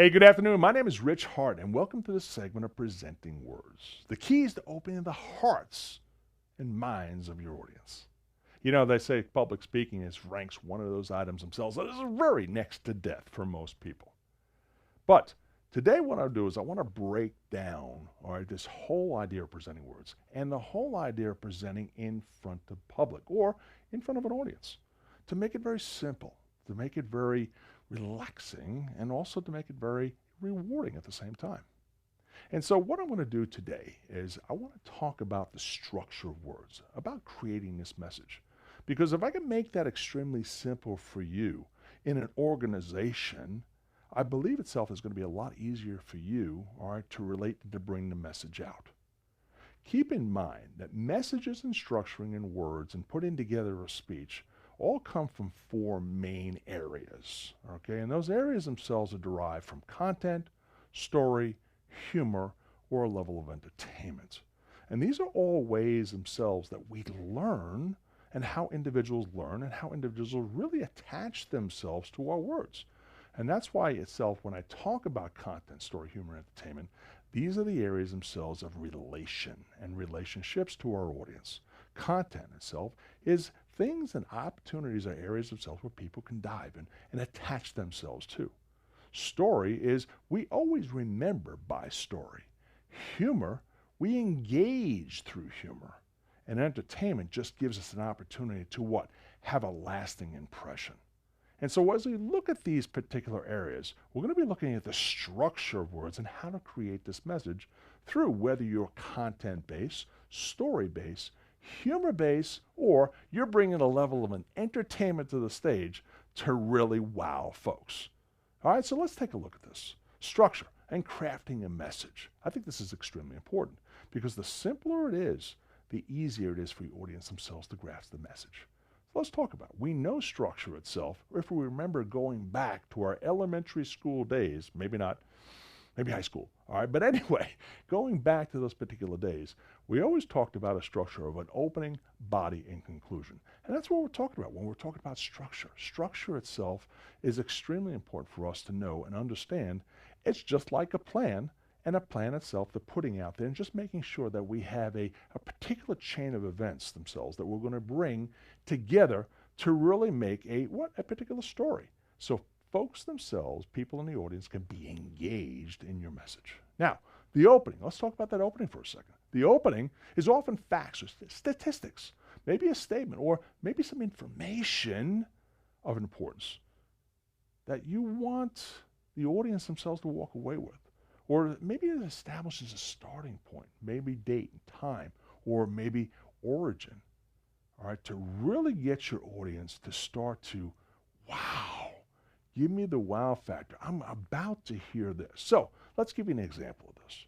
Hey, good afternoon. My name is Rich Hart, and welcome to this segment of Presenting Words, the keys to opening the hearts and minds of your audience. You know, they say public speaking ranks one of those items themselves that is very next to death for most people. But today, what I'll do is I want to break down, this whole idea of presenting words and the whole idea of presenting in front of public or in front of an audience to make it very simple, to make it very relaxing, and also to make it very rewarding at the same time. And so what I'm going to do today is I want to talk about the structure of words, about creating this message. Because if I can make that extremely simple for you in an organization, I believe itself is going to be a lot easier for you, to relate and to bring the message out. Keep in mind that messages and structuring in words and putting together a speech all come from four main areas, okay? And those areas themselves are derived from content, story, humor, or a level of entertainment. And these are all ways themselves that we learn and how individuals learn and how individuals really attach themselves to our words. And that's why itself, when I talk about content, story, humor, and entertainment, these are the areas themselves of relation and relationships to our audience. Content itself is things and opportunities or areas themselves where people can dive in and attach themselves to. Story is we always remember by story. Humor, we engage through humor. And entertainment just gives us an opportunity to what? Have a lasting impression. And so as we look at these particular areas, we're going to be looking at the structure of words and how to create this message through whether you're content-based, story-based, humor-based, or you're bringing a level of an entertainment to the stage to really wow folks. All right, so let's take a look at this. Structure and crafting a message. I think this is extremely important because the simpler it is, the easier it is for the audience themselves to grasp the message. So let's talk about it. We know structure itself, if we remember going back to our elementary school days, maybe high school, all right? But anyway, going back to those particular days, we always talked about a structure of an opening, body, and conclusion. And that's what we're talking about when we're talking about structure. Structure itself is extremely important for us to know and understand. It's just like a plan, and a plan itself, the putting out there and just making sure that we have a particular chain of events themselves that we're going to bring together to really make a particular story. So folks themselves, people in the audience, can be engaged in your message. Now, the opening. Let's talk about that opening for a second. The opening is often facts or statistics, maybe a statement, or maybe some information of importance that you want the audience themselves to walk away with. Or maybe it establishes a starting point, maybe date and time, or maybe origin, all right, to really get your audience to start to, wow, give me the wow factor. I'm about to hear this. So let's give you an example of this.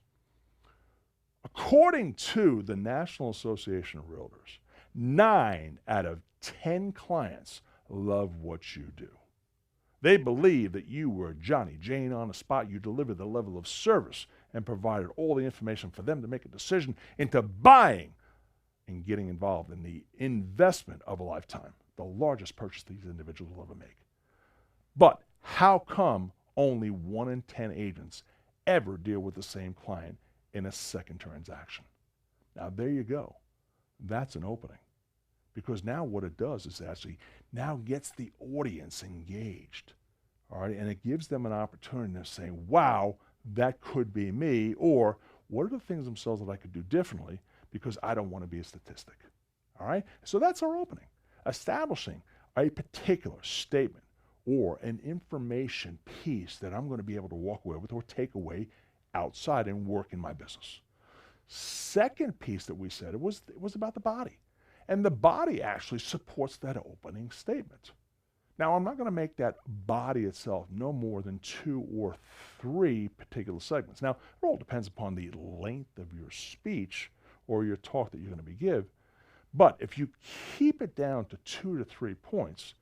According to the National Association of Realtors, 9 out of 10 clients love what you do. They believe that you were Johnny Jane on the spot. You delivered the level of service and provided all the information for them to make a decision into buying and getting involved in the investment of a lifetime, the largest purchase these individuals will ever make. But how come only 1 in 10 agents ever deal with the same client in a second transaction? Now, there you go. That's an opening. Because now what it does is actually now gets the audience engaged, all right? And it gives them an opportunity to say, wow, that could be me, or what are the things themselves that I could do differently because I don't want to be a statistic, all right? So that's our opening, establishing a particular statement or an information piece that I'm going to be able to walk away with or take away outside and work in my business. Second piece that we said, it was about the body. And the body actually supports that opening statement. Now, I'm not going to make that body itself no more than 2 or 3 particular segments. Now, it all depends upon the length of your speech or your talk that you're going to be give. But if you keep it down to 2 to 3 points,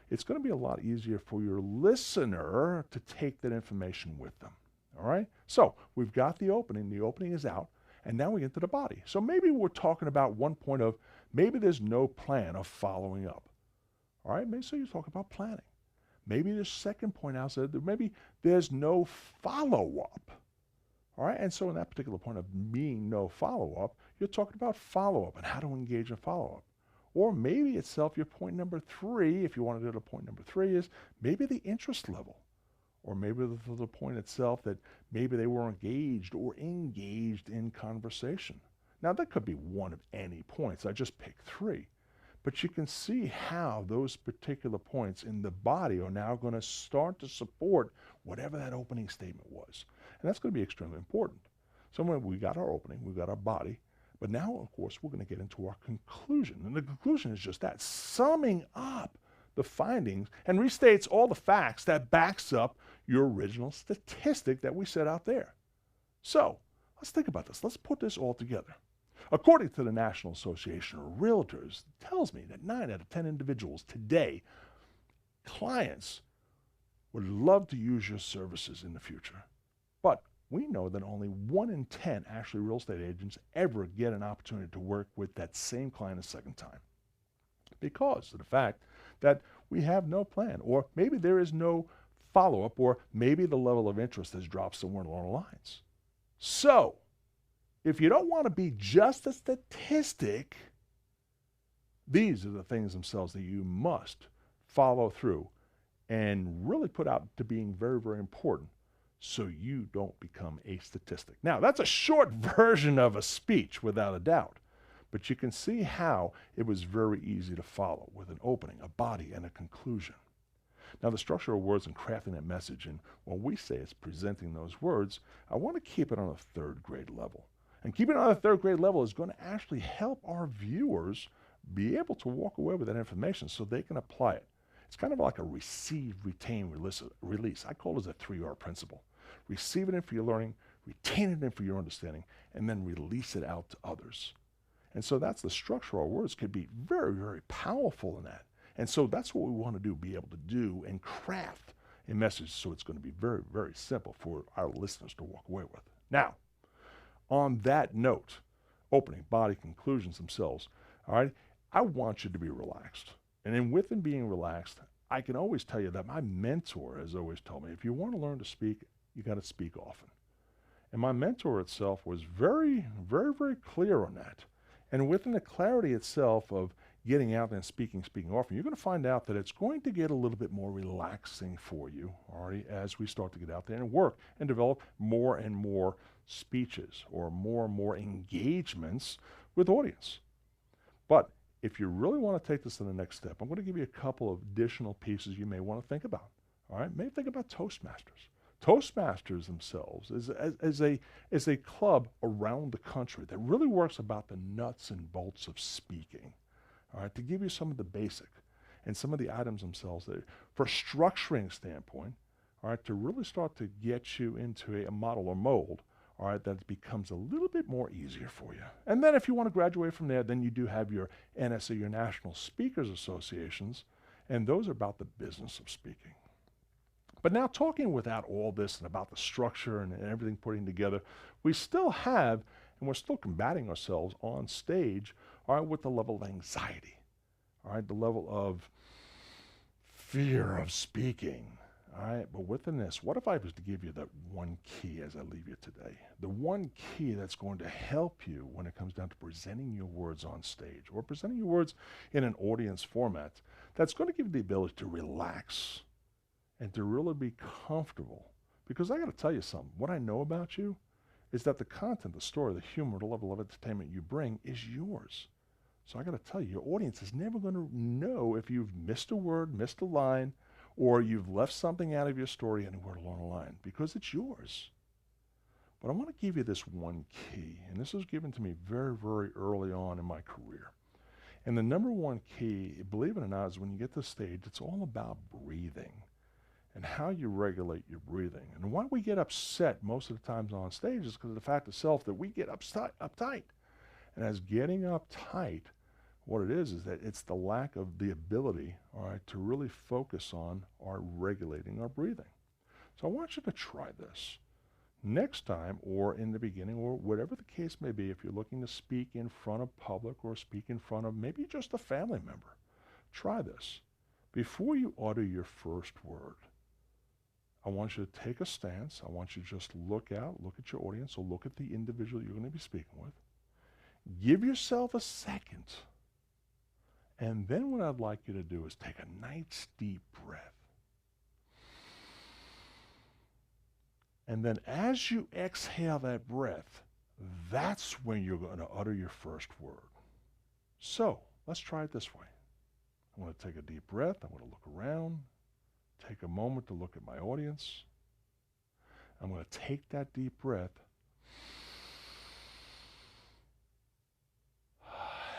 it's going to be a lot easier for your listener to take that information with them. All right? So we've got the opening. The opening is out. And now we get to the body. So maybe we're talking about one point of maybe there's no plan of following up. All right, maybe so you talk about planning. Maybe the second point out said that maybe there's no follow-up. All right, and so in that particular point of being no follow-up, you're talking about follow-up and how to engage in follow-up. Or maybe itself, your point number 3, if you want to do the point number 3, is maybe the interest level. Or maybe the point itself that maybe they were engaged in conversation. Now, that could be one of any points. I just picked 3. But you can see how those particular points in the body are now going to start to support whatever that opening statement was. And that's going to be extremely important. So when we got our opening, we got our body, but now, of course, we're going to get into our conclusion. And the conclusion is just that, summing up the findings and restates all the facts that backs up your original statistic that we set out there. So let's think about this. Let's put this all together. According to the National Association of Realtors, it tells me that 9 out of 10 individuals today, clients, would love to use your services in the future. But we know that only 1 in 10 actually real estate agents ever get an opportunity to work with that same client a second time, because of the fact that we have no plan, or maybe there is no follow-up, or maybe the level of interest has dropped somewhere along the lines. So, if you don't want to be just a statistic, these are the things themselves that you must follow through and really put out to being very, very important so you don't become a statistic. Now, that's a short version of a speech, without a doubt, but you can see how it was very easy to follow with an opening, a body, and a conclusion. Now, the structure of words and crafting that message, and when we say it's presenting those words, I want to keep it on a 3rd grade level. And keeping it on a 3rd grade level is going to actually help our viewers be able to walk away with that information so they can apply it. It's kind of like a receive, retain, release. I call it a 3R principle. Receive it in for your learning, retain it in for your understanding, and then release it out to others. And so that's the structure. Our words could be very, very powerful in that. And so that's what we want to do, be able to do and craft a message so it's going to be very, very simple for our listeners to walk away with. Now, on that note, opening, body, conclusions themselves, all right, I want you to be relaxed. And then within being relaxed, I can always tell you that my mentor has always told me, if you want to learn to speak, you got to speak often. And my mentor itself was very, very, very clear on that. And within the clarity itself of getting out there and speaking often, you're going to find out that it's going to get a little bit more relaxing for you, already, as we start to get out there and work and develop more and more speeches or more engagements with audience. But if you really want to take this to the next step, I'm going to give you a couple of additional pieces you may want to think about. All right, maybe think about Toastmasters. Toastmasters themselves is a club around the country that really works about the nuts and bolts of speaking. All right, to give you some of the basic and some of the items themselves that, for structuring standpoint, all right, to really start to get you into a model or mold, all right, that becomes a little bit more easier for you. And then if you want to graduate from there, then you do have your NSA, your National Speakers Associations, and those are about the business of speaking. But now, talking without all this and about the structure and everything putting together, we still have, and we're still combating ourselves on stage, all right, with the level of anxiety, all right, the level of fear of speaking, all right. But within this, what if I was to give you that one key as I leave you today? The one key that's going to help you when it comes down to presenting your words on stage or presenting your words in an audience format, that's going to give you the ability to relax and to really be comfortable. Because I got to tell you something, what I know about you is that the content, the story, the humor, the level of entertainment you bring is yours. So I got to tell you, your audience is never going to know if you've missed a word, missed a line, or you've left something out of your story anywhere along the line, because it's yours. But I want to give you this one key, and this was given to me very, very early on in my career. And the number one key, believe it or not, is when you get to the stage, it's all about breathing and how you regulate your breathing. And why we get upset most of the times on stage is because of the fact itself that we get uptight. And as getting uptight, what it is that it's the lack of the ability, all right, to really focus on our regulating our breathing. So I want you to try this next time, or in the beginning, or whatever the case may be. If you're looking to speak in front of public or speak in front of maybe just a family member, try this. Before you utter your first word, I want you to take a stance. I want you to just look out, look at your audience, or look at the individual you're going to be speaking with. Give yourself a second. And then what I'd like you to do is take a nice deep breath. And then as you exhale that breath, that's when you're going to utter your first word. So let's try it this way. I'm going to take a deep breath. I'm going to look around, take a moment to look at my audience. I'm going to take that deep breath.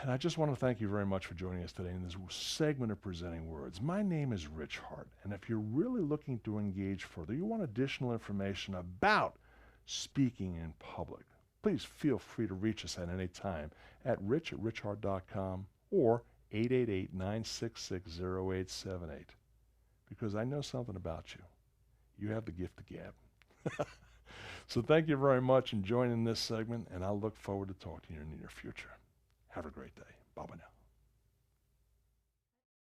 And I just want to thank you very much for joining us today in this segment of Presenting Words. My name is Rich Hart, and if you're really looking to engage further, you want additional information about speaking in public, please feel free to reach us at any time at rich@richhart.com or 888-966-0878, because I know something about you. You have the gift of gab. So thank you very much for joining this segment, and I'll look forward to talking to you in the near future. Have a great day. Bye-bye now.